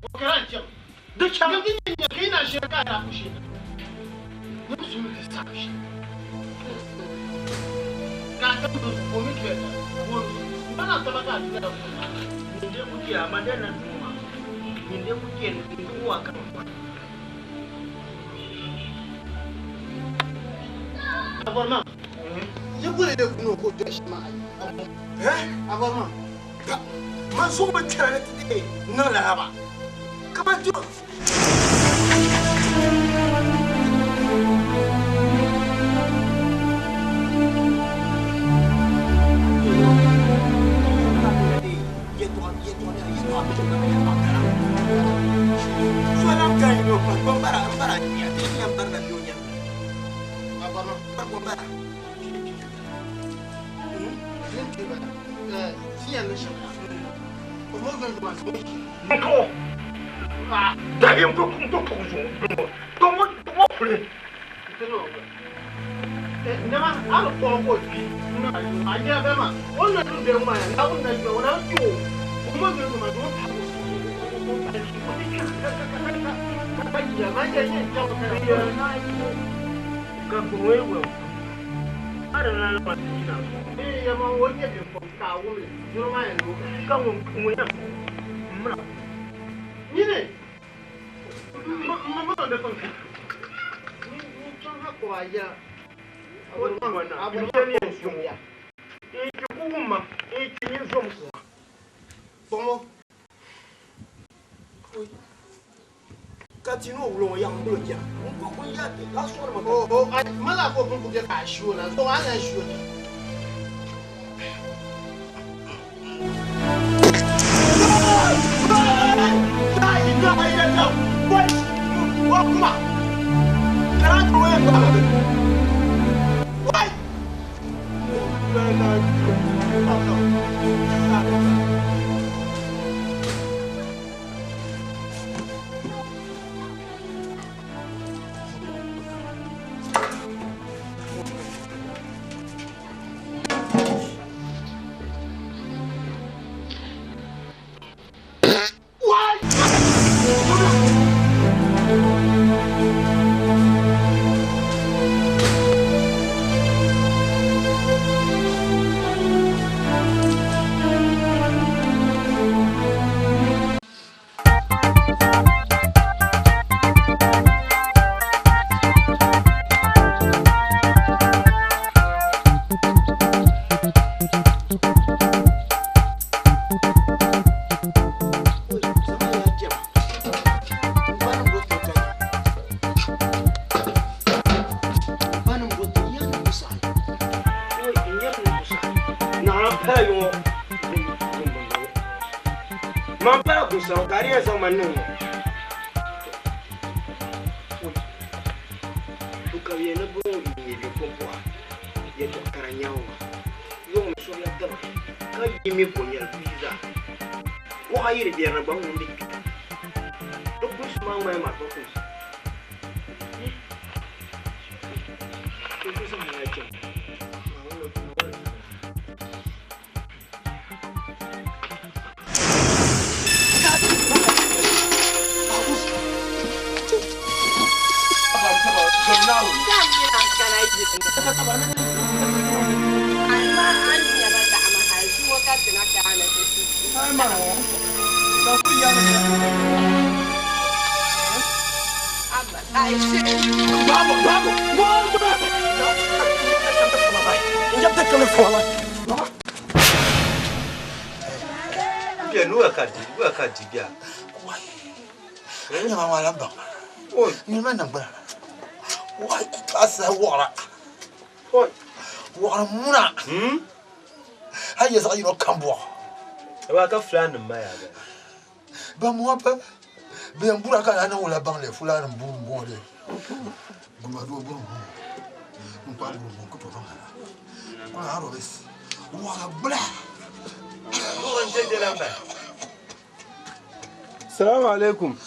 Okarantiyam. Da çabuk ne kıyna şey kara bu şey. Ne sunu da samış. Kanka bu komik ver. Bana tabaka da. Ninde kuke amma da nan kuma. Ninde kuke ninde uwa kan. Abarma. Je voulais le nous côté chemin. Hein? Abarma. Man so ba tare ne na laraba. Comment tu D'ailleurs, on peut comment faire? Nama alo ko bi na aja ba ma onna dun be ma na onna be ona to kuma be ma do ta ya ma ya ni ta ko na ka ko wewe ara na ma tina ya ma wo ke be ko ka wo le yo ma ya no ka wo ko ya mra ni ne ma da ko ni chon ha ko aya Katino ulo yang beja. Untuk punya langsung malah aku pun punya kasih lah. So ada kasih. Waka flan maya ba mo pa be mbura ka na wala bang le fula mbu mbu le guma do bu mbu pa bu ko to ba ko na ro bes wala bla ko nje de la ba Assalamu alaikum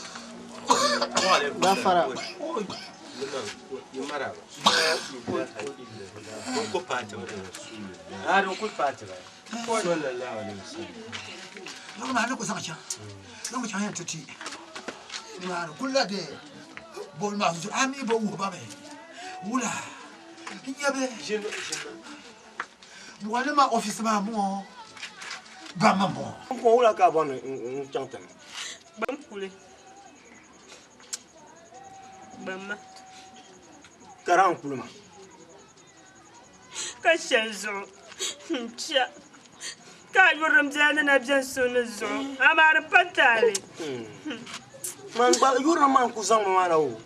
wa alaikum Gafara. Yumara ko pata ah do ko pata ba sallallahu alaihi wasallam no ma ne ko sa cha no ma cha ya tuti man kula de bol ma su ami bo wo ba me wula nyabe wala ma office ma mo ba ma mo ko wula ka bon chantan bam kule bam karan kuluma ka shanzo tia ka yurum jana na janso na zo amar patale man ba yura man ku zan ma na o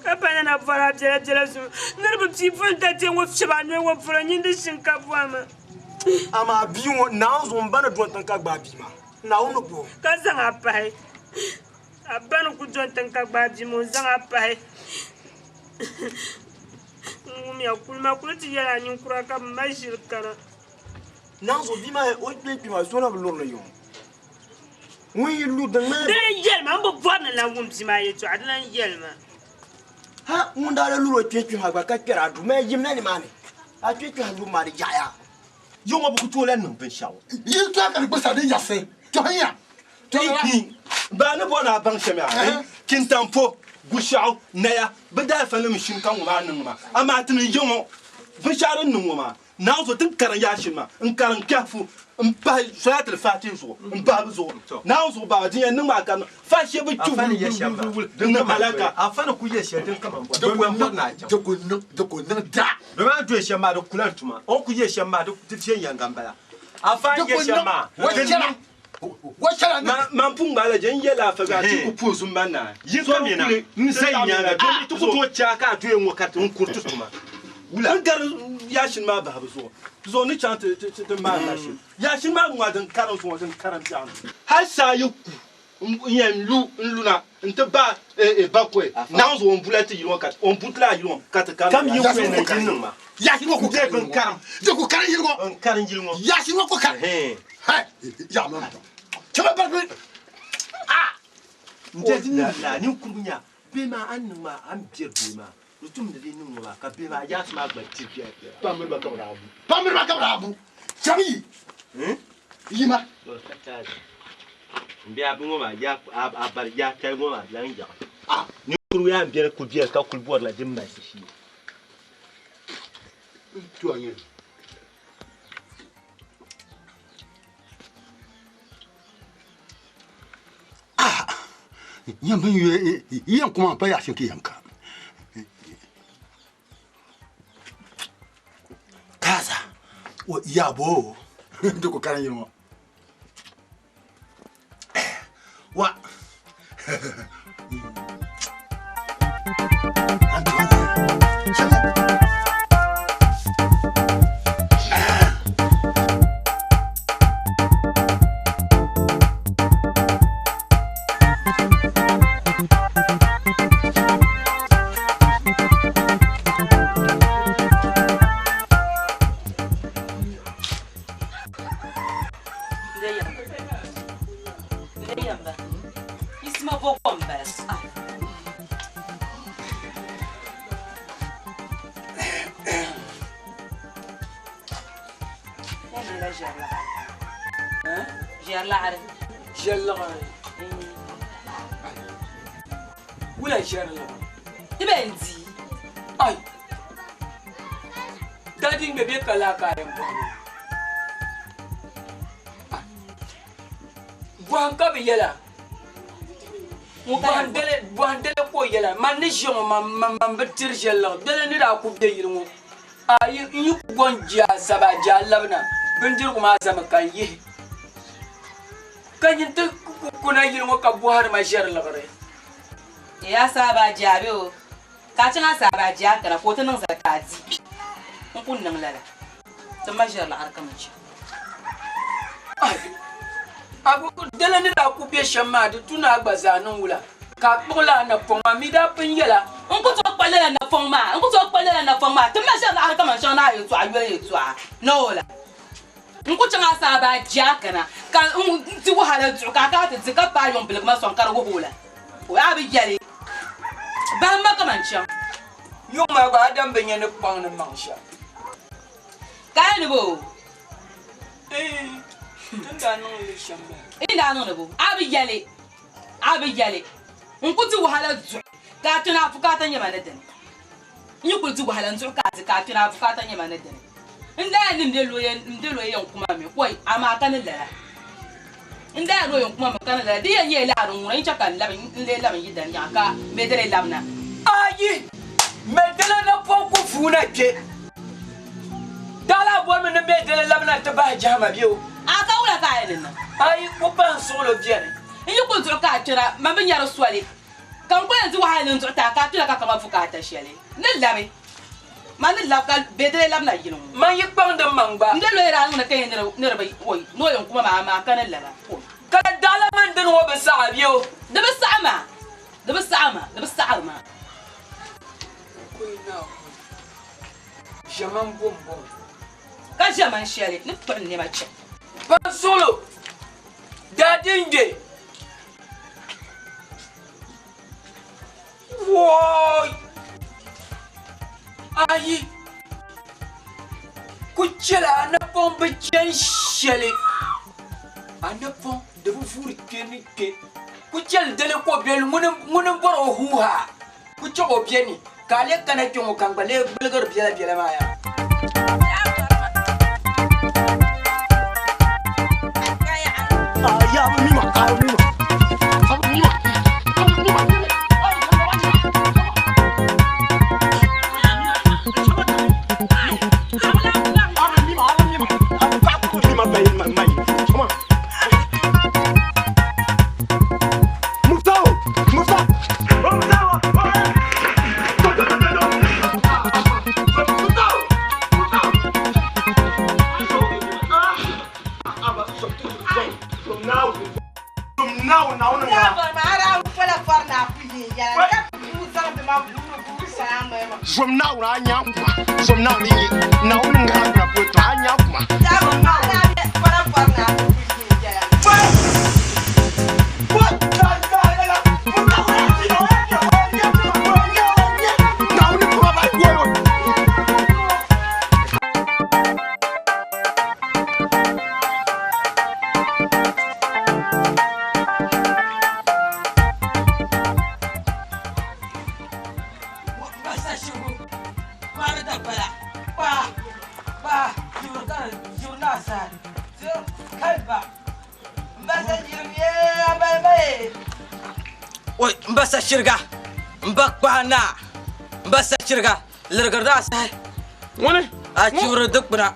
ka pana na fara jela jela zo nirbu ti fun ta te wo fiba ne wo fura nyinde shinkafa ma ama bi won na zo mbana don tan ka gba bi ma na wo no bo ka zanga pai abana ku don tan ka gba bi mo zanga pai mi akulma kulti yala nyin kura ka majir kana na zo bi ma o bi ma so na lo no yo wi lu da na dere yelma mbo bwana la wumti ma yeto adana yelma ha munda la lu ro twetwe ha gba ka kera du ma yim na ni ma ni a twetwe ha lu ma ri jaya yo mo bu to le no ben shawo yi to ka gbe sa de ya fe to ya ba ne bona ban sheme a kin tampo gushao naya bada fa ne shin kan wa nan ma amma tin yo bisharin nan ma na zo tin karan yashin ma in karan kafu in ba salat al-fatih zo in ba zo na zo ba din nan ma kan fa she bi tu din na malaka afana ku ye she din kaman bo don mo na ja de ko nan da do ma do she ma do kulan tuma on ku ye she ma do tin yangan bala afan ye she ma wachala man pung bala jen yela fa ga ti ku pozum banna yi kamina sai nyana to ku to cha ka to en wakati un kurtu tuma wula gar yashin ma ba zo zo ni chant te ma na shi yashin ma ngwa dan karan so dan karan jan har sa yu yen lu na nte ba bakwe na zo on bulati yi wakati on butla yi wakati kam yi ku na jinin ma yashin ko de ben karam de ko karan yi ko karan yi ngo yashin ko kan hai ya ma chama barbe na ni kunya be ma an ma an bier be ma lutum de ni ma ka be ma ya ma gba ti bier pamir ba kabra abu chami yima mbia bu ngoma ya abar ya kai ngoma lan ja ni kuru ya bier ku bier ka kul bor la dim ma shi tu anye yamba yue yen kuma pa ya shinki yanka kaza o yabo ndiko karan yimo wa ولا شر الله تبنتي اي دادين بيبي كلا كايم بوانكا بيلا بواندele ko yela man ni jongo man betir jella dele ni da ku de yirmo ay yi gonja saba jallabna bindir kuma zama kan yi kan yin ta kuna yirmo ka buhar ma jar lagare ya saba jabe o ka cin saba ja kana ko tunan zakati kun nan lala to majar la arkan ci abu dele ni da ku be shamma da tuna gbazanin wula ka bola na foma mi da pin yela on ko to palela na foma to majar la arkan man shona yi to ayo to no la on ko cin saba ja kana ka ti wahala to ka ta ka pa yon bil ma son kar wo hola o abi yale ba ma kaman can yo ma ba dan benye ne pang ne mangsha ka ni bo tunda no le shamba ina no ne bo abi yale nkuti wahala zu ka tuna fukata nyama na dani nkuti wahala zu ka tuna fukata nyama na dani nda ni ndelo kuma me koi ama kan la nda ro kuma me kan la di ye la ro ngun cha kan la nle la yi dan ya ka me dere lamna ayi me dele na pon ko funa ke dala bo me ne me dele lamna ta ba jama biyo aka wala ka yin na ayi ko ban solo diere nkuti ka tira ma be nyaro swale kan ko yanzu wahala nzu ta ka tira ka kama fukata shele ne lame man la ka bedre lam na yinu man yikpang da mangba ndelo era ngona kay ne bai oy no yon kuma ma kan la ko ka dala man din wo be sa biyo da ba sa'ama ko ina jaman bombo ka jaman shele ne to ne ma che ban solo dadinge woy ayi kuchela na pombe chen shele ana pom de bu furi keni ke kuchel dele ko bel mun boro huha kucho bieni kale kana jongo kangale bulgar biela maya ya mimi ma From now I am from now now ngara poto anya kuma mbasa shirga mbakwana mbasa shirga lirgarda sai wani a ciwar duk buna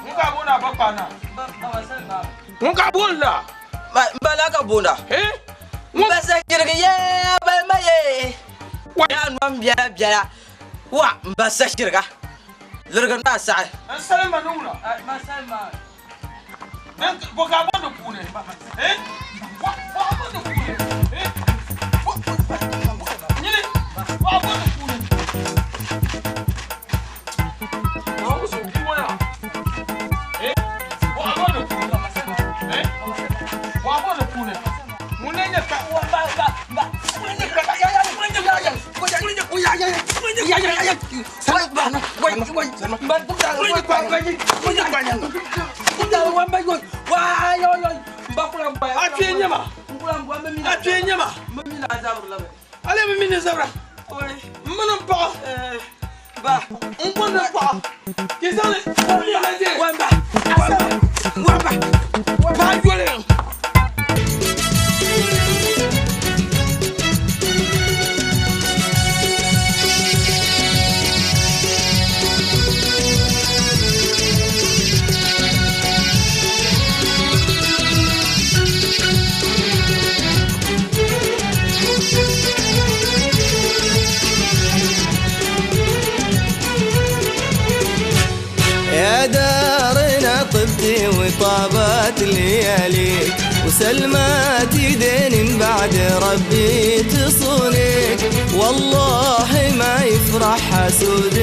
muka bona bakwana muka bona mbala ka bona mbasa shirga ye bai maye ya nwam biya wa mbasa shirga lirgarda sai salma nuna salma Bokabon de Poune. Eh? Bokabon de Poune. Eh? Bokabon de Poune. Non, c'est qui moi là? Eh? Bokabon de Poune. Eh? Bokabon de Poune. Mon nez n'est pas. Allez, mais mine zabra. Mon pas. Bah, on ne pas. Qu'est-ce que c'est? Wamba. Pas gueuler. يا دارنا طبتي وطابت لياليك وسلمت يدين بعد ربي تصونيك والله ما يفرح حسود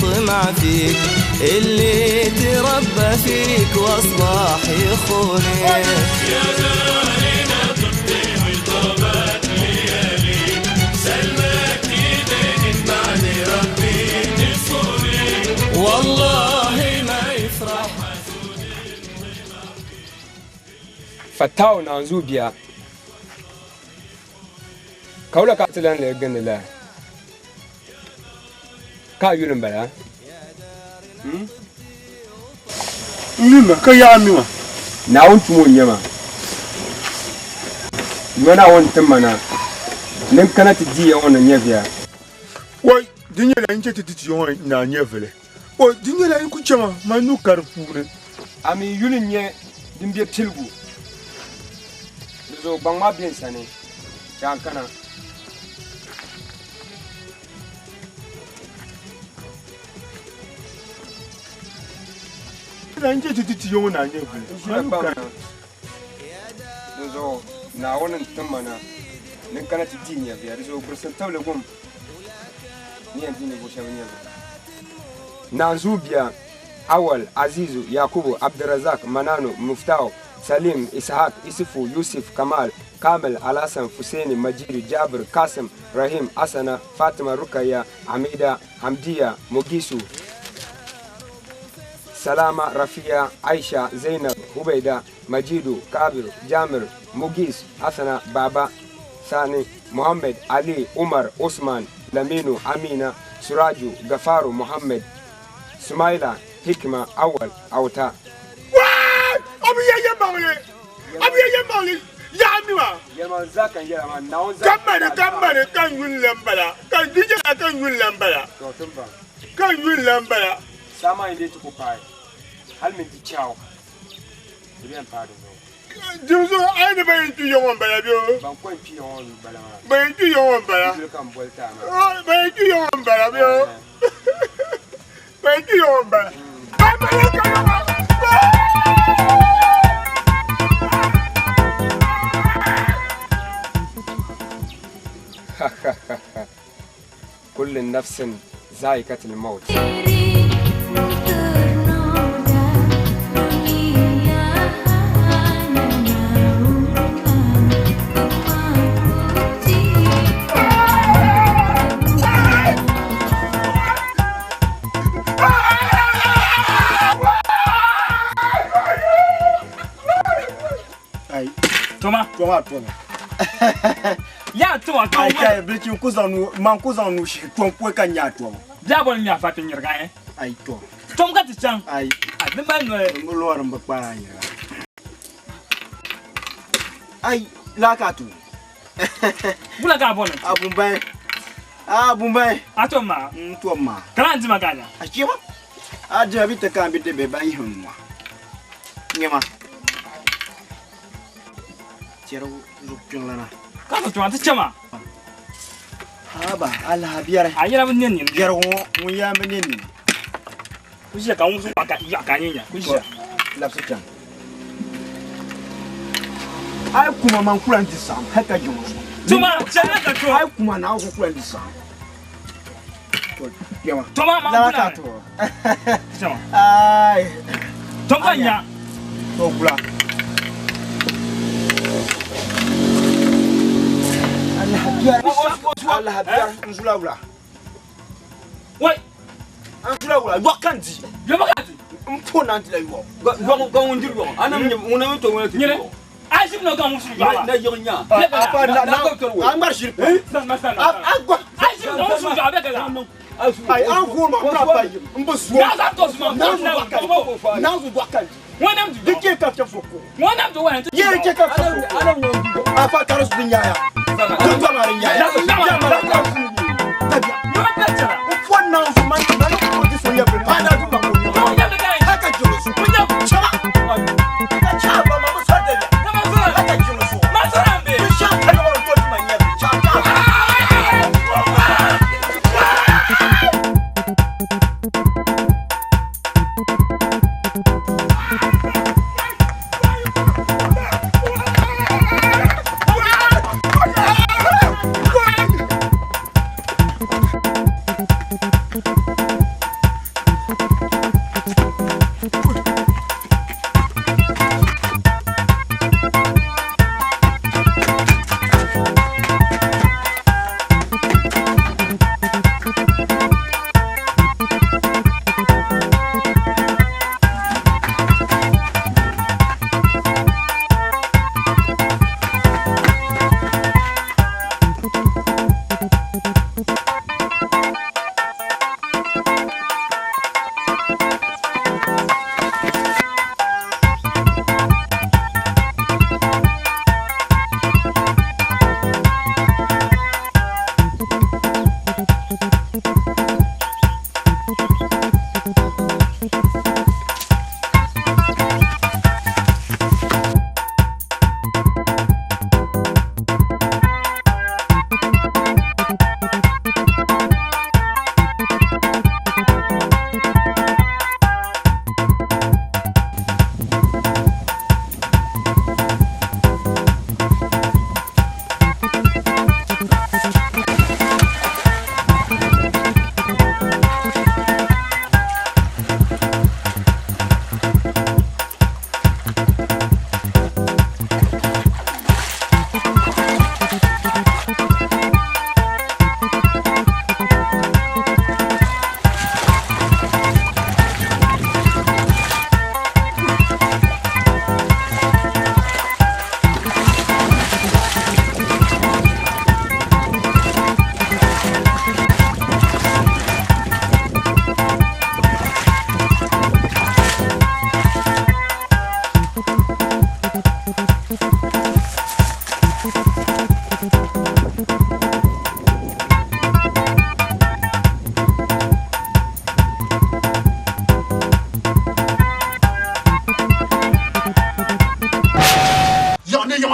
طمع فيك اللي تربى فيك واصبح يخونيك يا دارنا طبتي وطابت لياليك سلمت يدين بعد ربي تصونيك والله ما يفرح Fatao na Zubia. Kaula Catalan legend la. Ka yulun bala. Nima ka ya mi wa. Na wontu mo nyama. Mana won tamana. Nin kana ti di on na nyavia. Wai dinye la nche titi yon na nyevele. O dinye la ku chama manu karfure. Ami yulun nye dimbie tilgu. Zo bangma bien sane. Chankana. La nche titi yon na nyevele. Zo na wonin tamana. Nin kana ti di nyavia. Zo percentable gum. Ni andine bo shawnya. Na Zubia Awal, Azizu, Yakubu, Abdurazak, Manano, Muftao, Salim, Ishaq, Isifu, Yusuf, Kamal, Kamel, Alasan, Fuseni, Majidu, Jabir, Qasim, Rahim, Asana, Fatima, Rukaya, Hamida, Hamdia, Mugisu, Salama, Rafia, Aisha, Zainab, Hubaida, Majidu, Kabir, Jamir, Mugis, Asana, Baba, Sani, Muhammad, Ali, Umar, Usman, Laminu, Amina, Suraju, Gafaru, Muhammad, Sumaila, Hikma, Awal, Auta. What? Abiye mauli. Ya miwa. Yaman zaka yama now Kamare kan yun lambala. Kan dije kan yun lambala. To tumba. Kan yun lambala. Sama inde tuko pai. Hal min ti chao. Bien pardon. Juzo ai ne bayin tu yon bala bio. Ban ko pi yon bala. Bayin tu yon bala. Dile kam bolta ma. Oh, bayin tu yon bala bio. Bayin tu yon bala. كل نفس ذائقة الموت. Toma. Ya toma ka. Ai blekin kuzanu man kuzanu shi ton ko kan ya toma. Ya bon ya fatin yirga eh. Ai to. Tom ka tican. Ai. Abin ban no. Ngoloran ba para ya. Ai la ka tu. Bula ka bon. Abun bai. Atoma. Toma. Kana ndi magana. Akima. Aje bita kan bite be ban hinwa. Ngema. Cero lupin lana. Kamu tuan tu cama. Haba, Allah biar. Ayah nak benda ni. Biar mu ya benda ni. Kusia kamu semua kat ya kanya. Kusia. Lapsa cang. Ai kuma man kulan di sam, haka jomo. Cuma jangan kau tu. Ai kuma na aku kulan di sam. Kema. Cuma man kulan. Cuma. Ai. Cuma To kulan. Allah biar nzula ula. Wai. Nzula ula wakandi. Ya wakandi. Mpona ndila yo. Ga wondir yo. Ana muna to wona ti. Nyere. Asim no ga musu ba. Na yonya. Apa na ambar shirpa. Agwa. Asim no musu ba be kala. Ai an ko ma ka ba yi. Mbosu. Na za to sma. Na zu wakandi. Wanam du. Dike ka ka foko. Wanam du wan. Ye ke ka foko. Ana wondir. Apa taros dunya ya. Tunta marinya ya. Mama pecha. Ufona man na ko di so ya be. Pada du ma ko. No ya be kai. Haka jolo so. Kunya chama. Ka chaba mama so de. Mama so. Haka jolo so. Masarambe. Bisha ka no ko di manya. Chaba.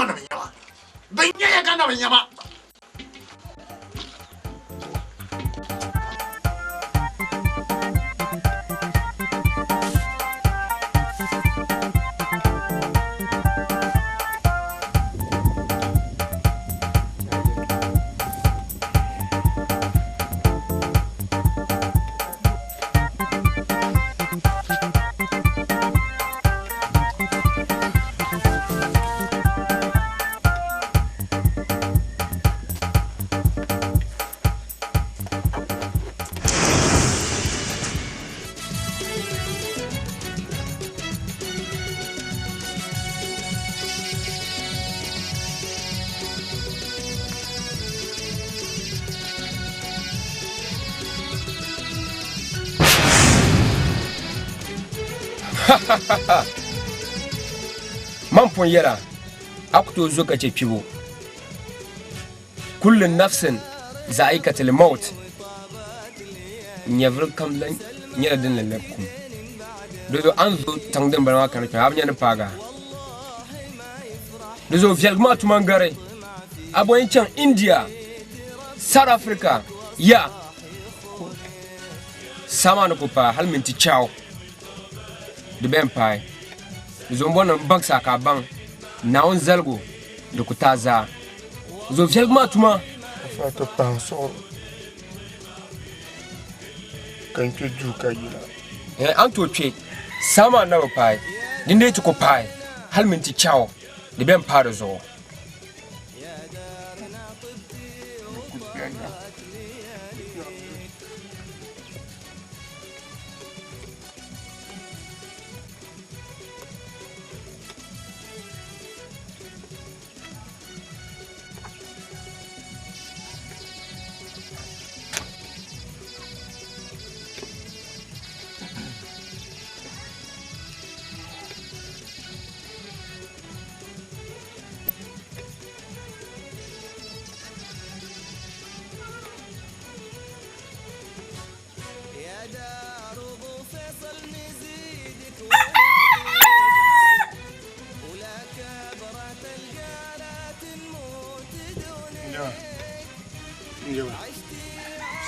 na nyama benya ya kana nyama man pon yara akto zo ka ce fibo kullun nafsin za'ikatul maut nyavr kamlan nyara din lalakum dodo an zo tangden barma kan ka abnya na paga dozo fialgma tumangare aboyin can India South Africa ya sama no popa hal minti chao de ben pai zo mbona baksa ka ban na on zalgo de kutaza zo fialgma tuma fa to panso kan ke ju ka yila an to twe sama na pai dinde to ko pai hal minti chao de ben pa zo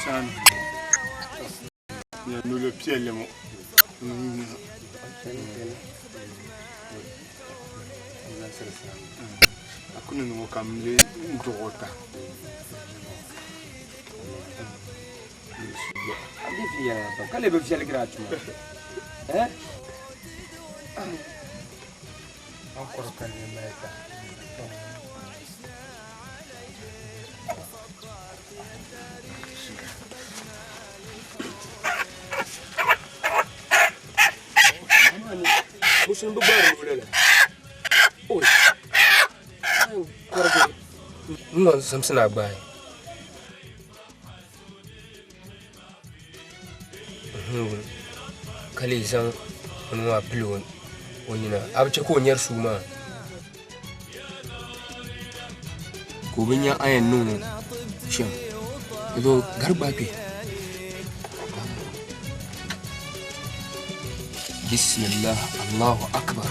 San ya nous le pied le mot akuna no kamle ndota abifia kale be fiel gratuit encore kan ne meta musun bu bar mu lele oi korgo non samsana bai kale san wani wa pilon wani na abce ko nyar su ma ko bin ya ayan nun shin ido garba pe bismillah allahu akbar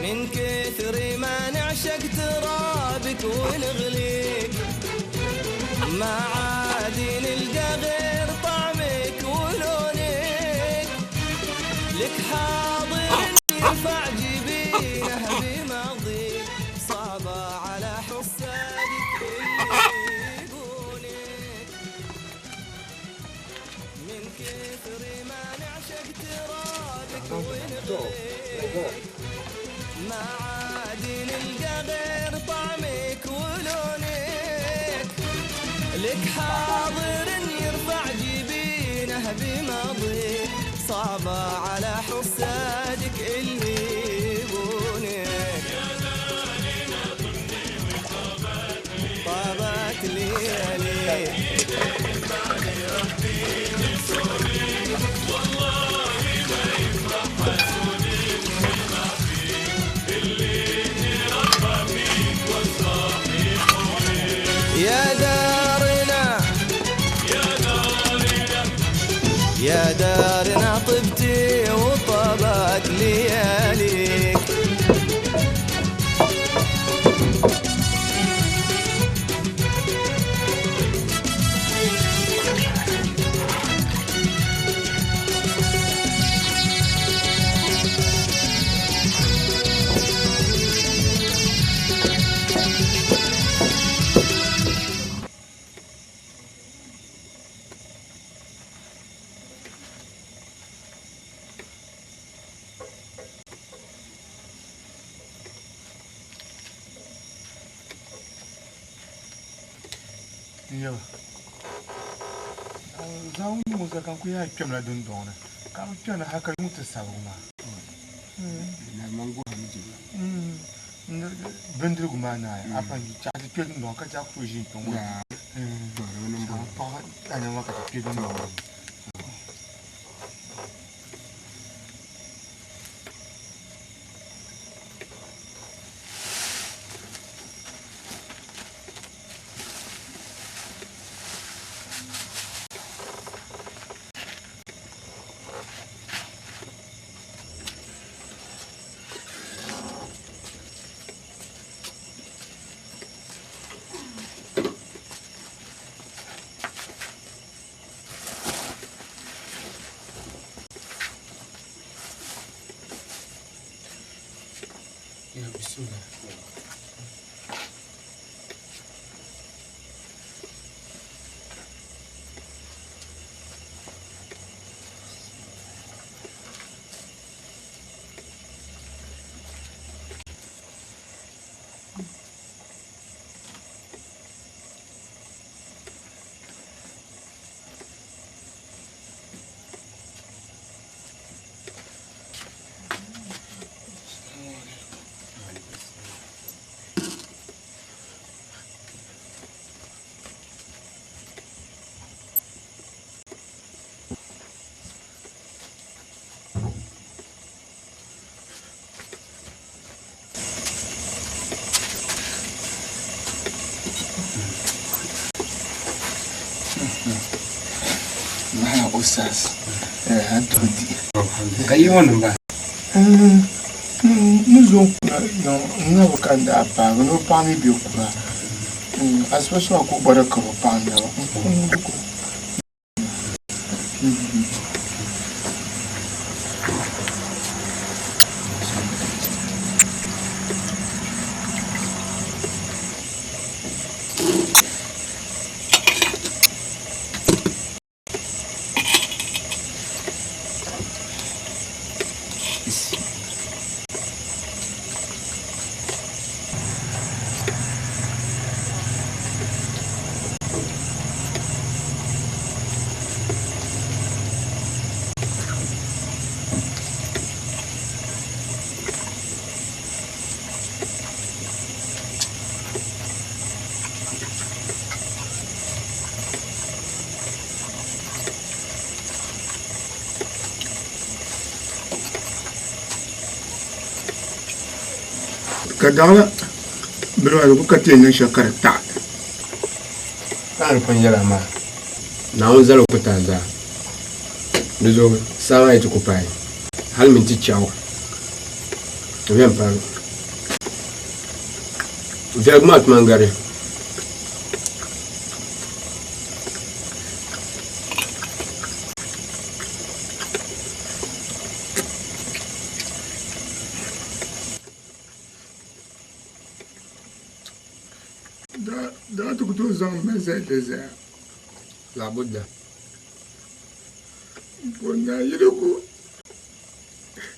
من كثر ما نعشق ترابك ونغليك ما عاد نلقى غير طعمك ولونك لك حاضر يرفع جبينه بماضيك صعبة على حسادك اللي يقولك من كثر ما نعشق ترابك ونغليك ما عاد نلقى غير طعمك ولونك لك حاضر يرفع جبينه بماضيك صعبة على حسادك اللي يبونك طابت لياليك يا دارنا طبتي وطابت لياليك Yo. Zan mu zakan ku ya kyamla don don. Ka kyana haka mutu sabuma. Na mango hamji. Bendir gumana apa ni cha ti kyun don ka cha ku ji ton. Ya. Wani mbo. Pa ana maka ti kyun don. Ya bismillah. Mana ustaz. Antodi. Kai wannan ba. Nous on a pas no parmi bio kura. Especially ko baraka ko panda. Kadala bro ko katin shakar ta Kan kun yara ma. Na on zalo ko taza. Dozo sawa ito ko pai. Hal min ti chao. Vem pa. Vermat mangare. Da tu kutu zan meze deze. La budda. Bona yiruku.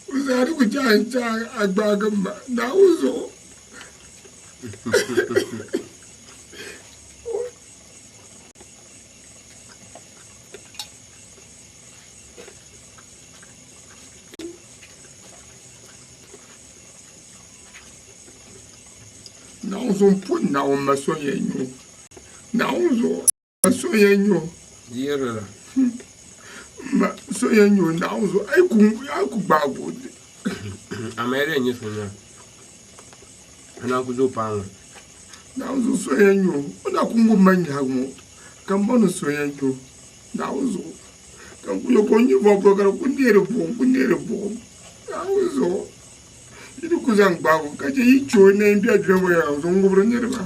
Uzari ku cha agbaga ma na uzo. Na uzo pun na o masonye nyu. Na uzo masonye nyu. Yera. Ma sonye nyu na uzo ai ku gbago. Amere nyi sonya. Ana ku zo pa. Na uzo sonye nyu. Ona ku ngoma nyago. Kambono sonye nyu. Na uzo. kan ku yo ko ni bo ko kala ku ndere bo awo itu kuzang ba ko ka je yi cho ne mbi adre mo ya zo ngubro nyere ba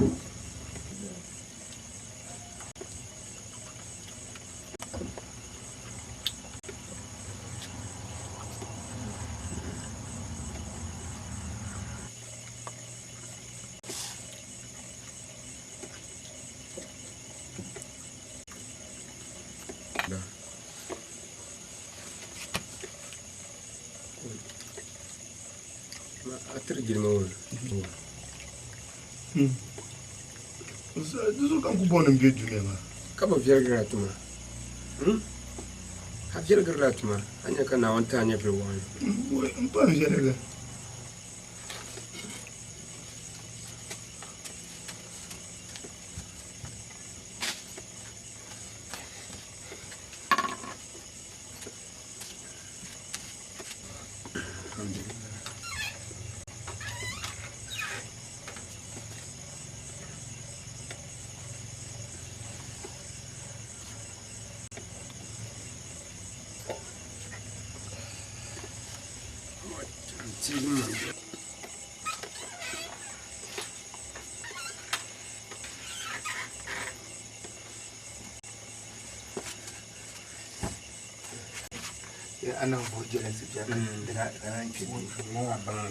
Isso kan ku bonum be dune ma kaba viergra tuma ha viergra tuma anya kana wanta anya be wani pas viergra ana bo jere se ja daga ran ki mo wa ban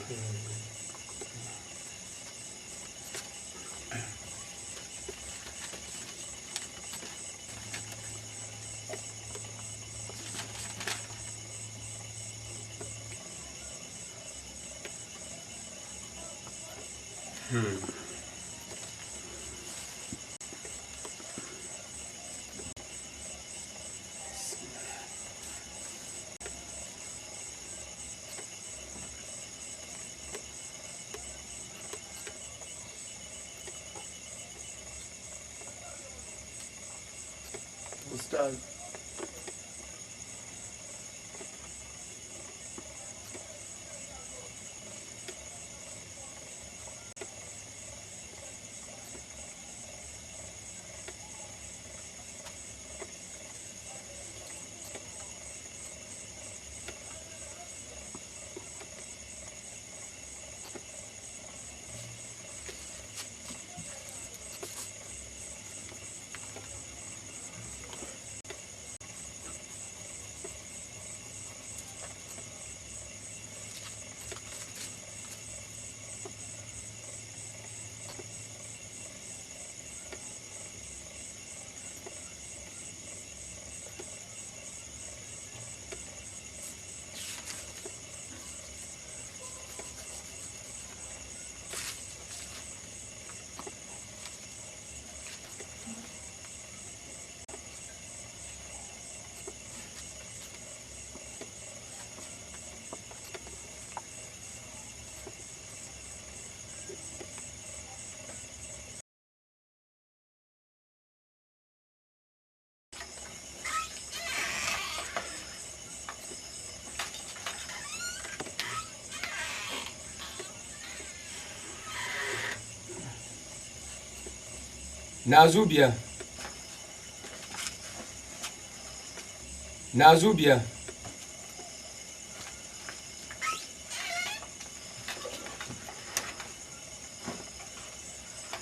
Ustaz. Nazubia.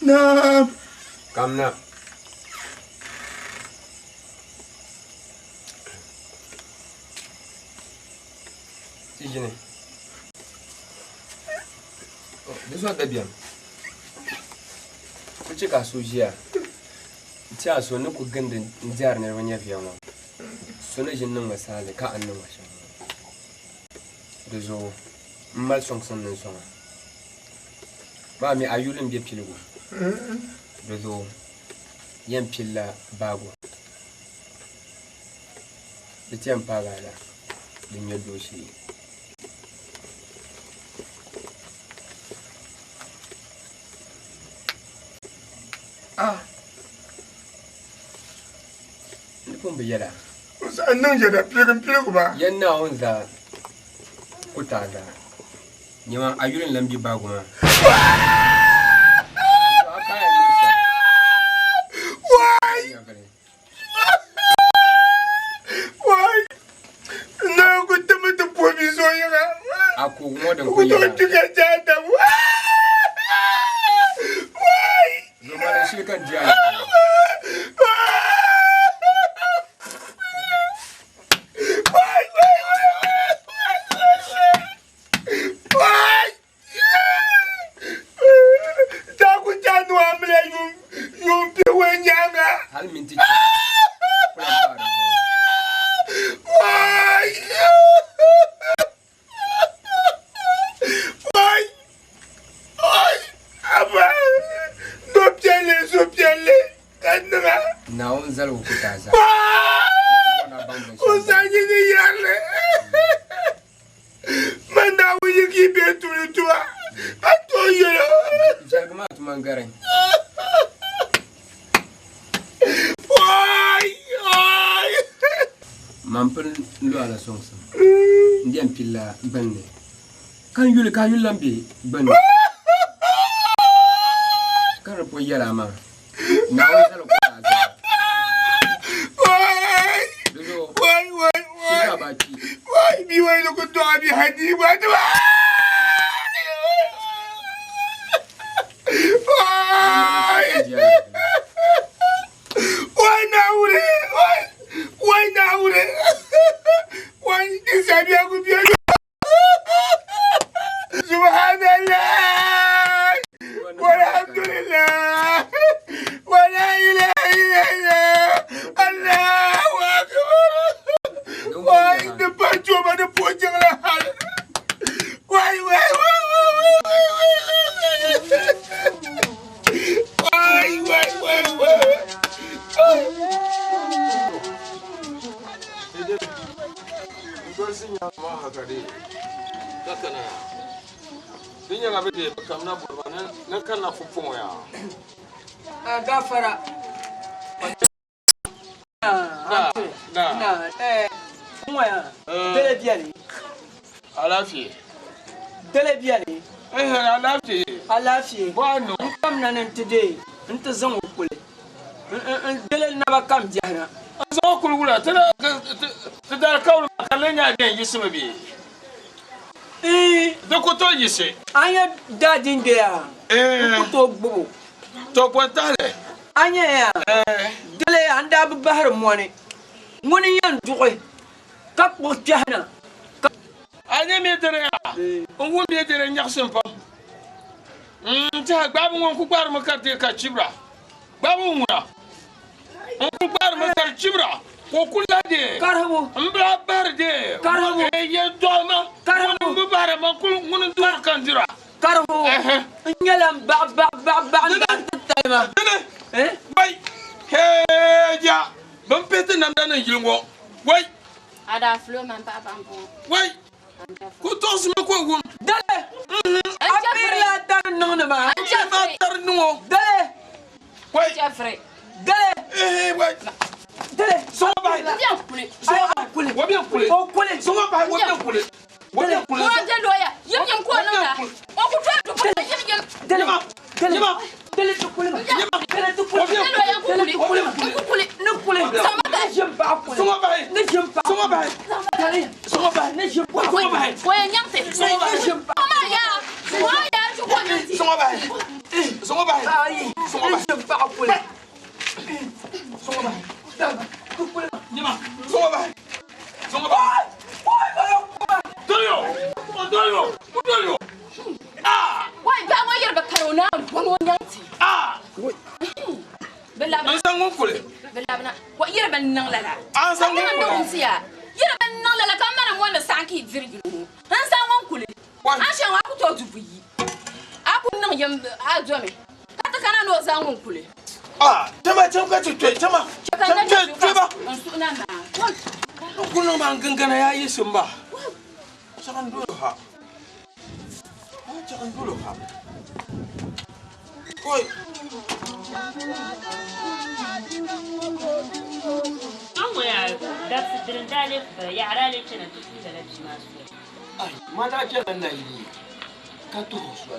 Na. Come now. Tijine. Oh, this one bien. Kuce ka so jiya. Ita so ne ku ganda jihar ne wani yafi yawa. So ne jin nan misali ka annan washin. Da zo mal song son nan song. Ba mi ayulin biye pilgo. Da zo yan pilla bago. Da tiyan pagala. Din yaddo shi. Nipun biyada. Annan jada pilgo ba. Yanna onza kutaga. Nyama ayurin lambi baguma. Why? more than We don't get that. Why? No matter she can judge. Bende kan yul lambi bende kan po yala ma na o salo ko aza wai bi wai no ko to abi hadi ba to wai naure wai disabia ku bi سبحان الله والحمد لله ولا إله إلا الله أكبر واي نبجو ما نبوجه لحال واي Dinya ngabe de kamna burwana na kana fufumo ya. Gafara. Moya. Dele biali. Alafi. Dele biali. Alafi. Alafi. Wano. Kam nan today. Nta zan kule. Dele na ba kam jahra. Zan kulgula tada kawul kalenya den yisma bi. Dokoto yise. Anya dadin dia. Dokoto bubu. To pontale. Anya ya. Dele anda bahar moni. Moni yan duqe. Kap bo jahna. Anya me dere ya. Onwo me dere nyaksen pam. Ta babu ngon ku gbar makarte ka chibra. Babu nguna. On ku gbar makar chibra. Ko kula de karhabu mbra barde karhabu ye doma karhabu mbara ma kul ngun dur kandira karhabu ngelam ba tayma bay heja bam pete nam dana yilngo way ada flo man pa bambo way ku tos ma ko wum dale abira tar nuna ma tar nuo dale way jafre dale way Dele, songa bay. Bien kule. Songa kule. Wo bien kule. O kule. Songa bay wo bien kule. Wo bien kule. Ko de loya. Yem ko no la. O ku fa to kule. Yem. Dele. Dele to kule. Dele to kule. Dele loya ku kule. Ku kule. No kule. Sama da jem ba kule. Songa bay. Ne jem ba. Songa bay. Dele. Songa bay. Ne jem ba. Songa bay. Ko ya nyamte. Songa bay. Mama ya. Wa ya ju ko nyamte. Songa bay. Songa bay. Ai. Songa bay. Jem ba kule. Songa bay. Nyama. Songa bay. Songa bay. Doyo. Ah. Wai ba mo yerba karona wono nyamte. Ah. Bella. An sangon kule. Bella bana. Wa yerba nan lala. An sangon kule. Yerba nan lala kamara mo na sanki virgin. An sangon kule. An shan wa ku to dubuyi. Aku nan yam azome. Kata kana no sangon kule. Ah, tama ka ce tama. Ba. Suna ma. Kullum ban gangana yayi sun ba. Sakan dole ha. Sakan dole ha. Koi. Amma ya da sidrin dalif ya arale tana tuku da lafi masu. Ai, mata ke nan nayi. Ka to su.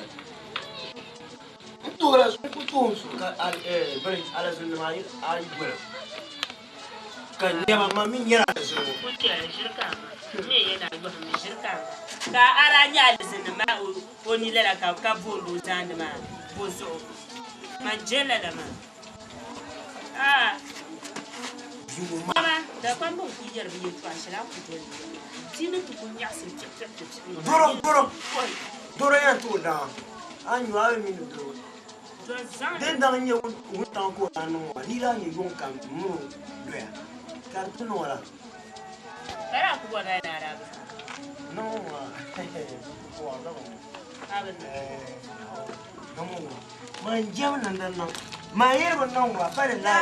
Tora su ka bari ala sun mai ai gura. kan ne ma min yana da zo ko ce shirka me yana ga me shirka ka aranya alizin ma o ni lela ka bondo zan ma bozo manjela la ma ah mama da kan bon ku jar biye to ashira ku to tinu ku kun ya se doro ya to da an yi wa min do den da nye un tan ko anu ni la ni yon kan mu do ya kar tu no la kara ku wa da na no wa da abin no man jam nan dan no ma yer ban no wa fa la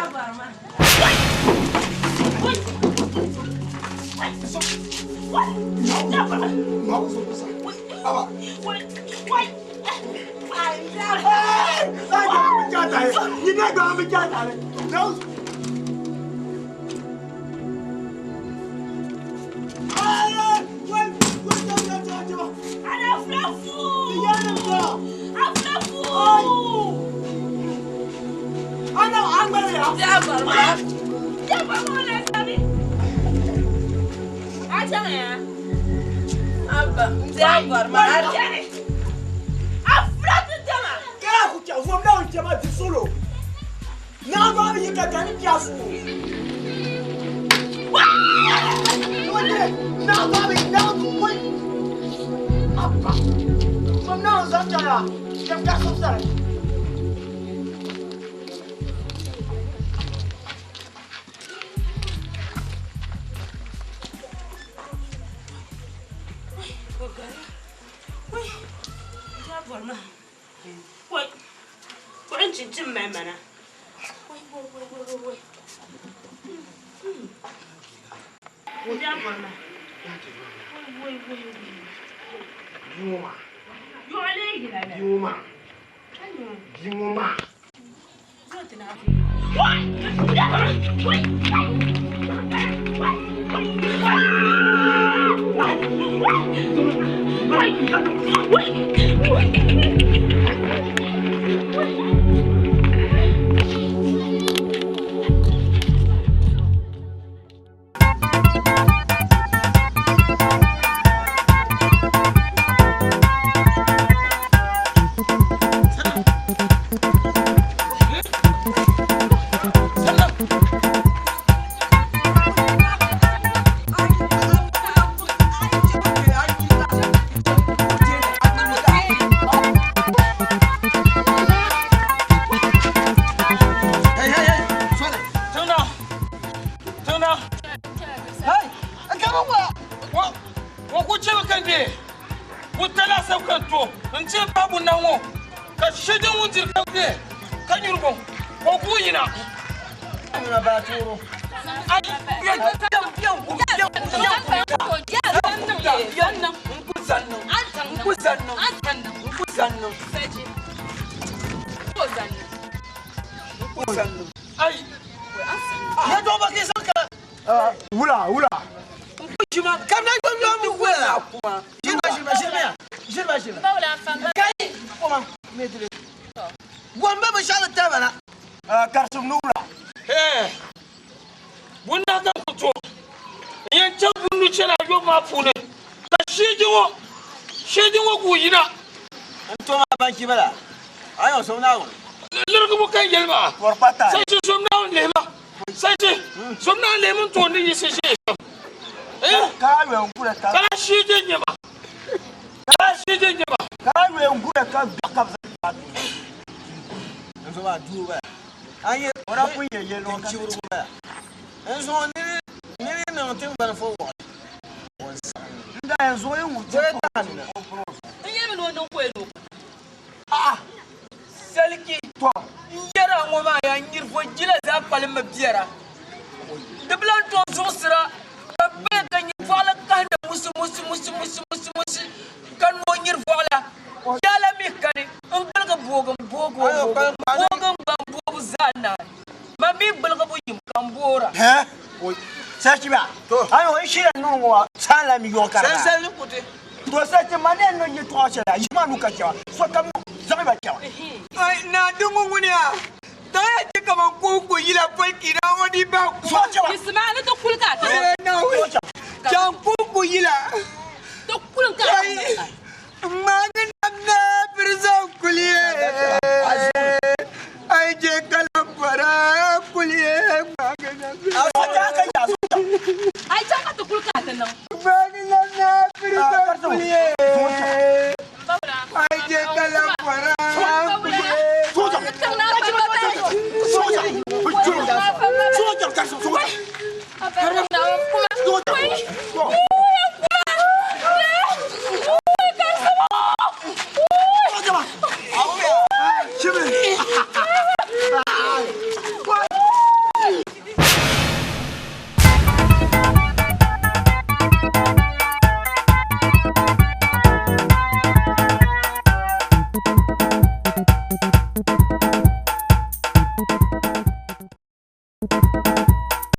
Ismail, tu yila